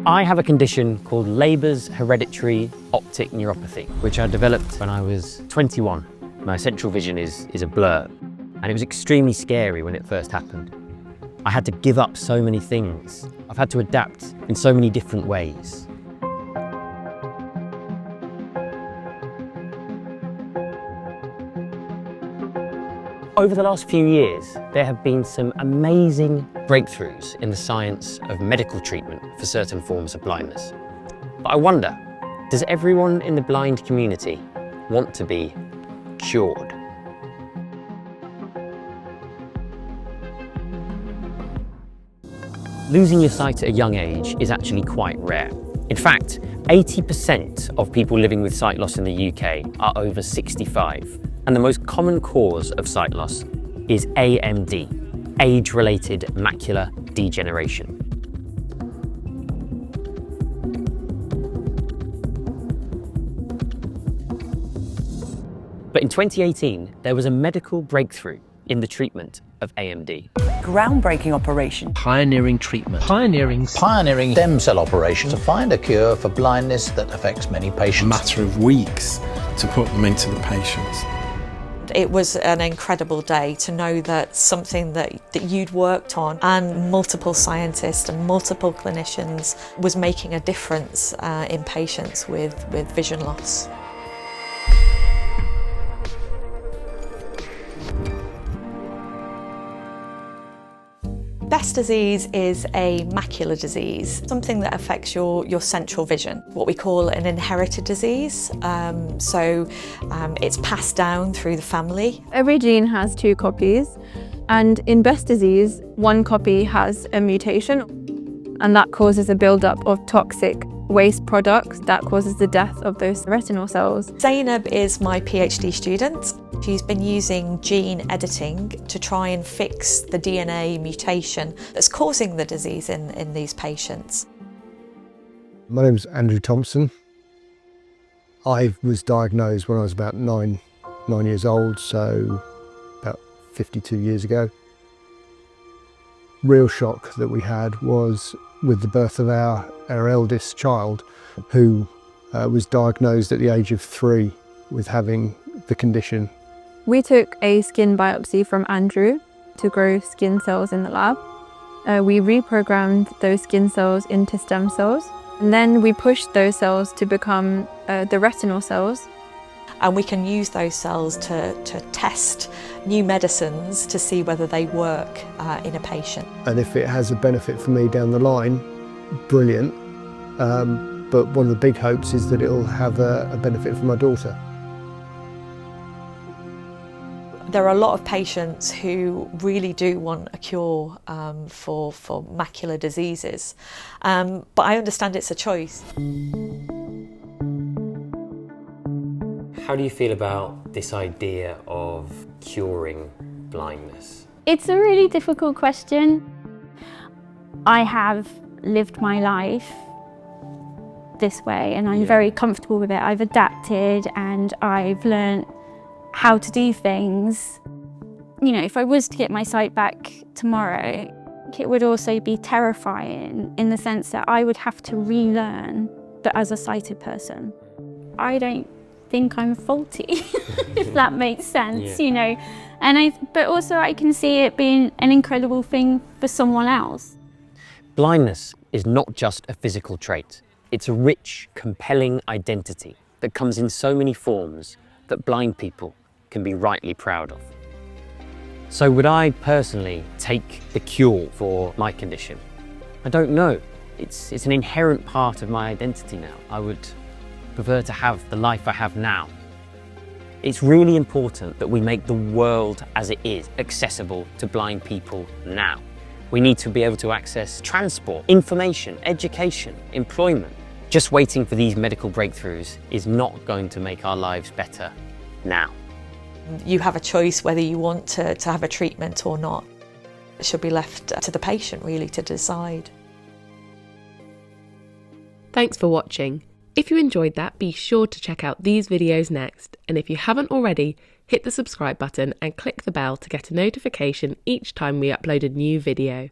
I have a condition called Leber's hereditary optic neuropathy, which I developed when I was 21. My central vision is a blur, and it was extremely scary when it first happened. I had to give up so many things. I've had to adapt in so many different ways. Over the last few years, there have been some amazing breakthroughs in the science of medical treatment for certain forms of blindness. But I wonder, does everyone in the blind community want to be cured? Losing your sight at a young age is actually quite rare. In fact, 80% of people living with sight loss in the UK are over 65. And the most common cause of sight loss is AMD, age-related macular degeneration. But in 2018, there was a medical breakthrough in the treatment of AMD. Groundbreaking operation. Pioneering treatment. Pioneering stem cell operation to find a cure for blindness that affects many patients. A matter of weeks to put them into the patients. It was an incredible day to know that something that you'd worked on and multiple scientists and multiple clinicians was making a difference in patients with vision loss. Best disease is a macular disease, something that affects your central vision, what we call an inherited disease. It's passed down through the family. Every gene has 2 copies, and in Best disease, 1 copy has a mutation, and that causes a buildup of toxic waste products that causes the death of those retinal cells. Zainab is my PhD student. She's been using gene editing to try and fix the DNA mutation that's causing the disease in these patients. My name is Andrew Thompson. I was diagnosed when I was about nine years old, so about 52 years ago. Real shock that we had was with the birth of our eldest child, who was diagnosed at the age of 3 with having the condition. We took a skin biopsy from Andrew to grow skin cells in the lab. We reprogrammed those skin cells into stem cells, and then we pushed those cells to become the retinal cells. And we can use those cells to test new medicines to see whether they work in a patient. And if it has a benefit for me down the line, brilliant. But one of the big hopes is that it'll have a benefit for my daughter. There are a lot of patients who really do want a cure for macular diseases, but I understand it's a choice. How do you feel about this idea of curing blindness? It's a really difficult question. I have lived my life this way and I'm very comfortable with it. I've adapted and I've learned how to do things. You know, if I was to get my sight back tomorrow, it would also be terrifying in the sense that I would have to relearn that as a sighted person. I don't think I'm faulty, if that makes sense, you know. But also I can see it being an incredible thing for someone else. Blindness is not just a physical trait. It's a rich, compelling identity that comes in so many forms that blind people can be rightly proud of. So would I personally take the cure for my condition? I don't know. It's an inherent part of my identity now. I would prefer to have the life I have now. It's really important that we make the world as it is accessible to blind people now. We need to be able to access transport, information, education, employment. Just waiting for these medical breakthroughs is not going to make our lives better now. You have a choice whether you want to have a treatment or not. It should be left to the patient really to decide. Thanks for watching. If you enjoyed that, be sure to check out these videos next. And if you haven't already, hit the subscribe button and click the bell to get a notification each time we upload a new video.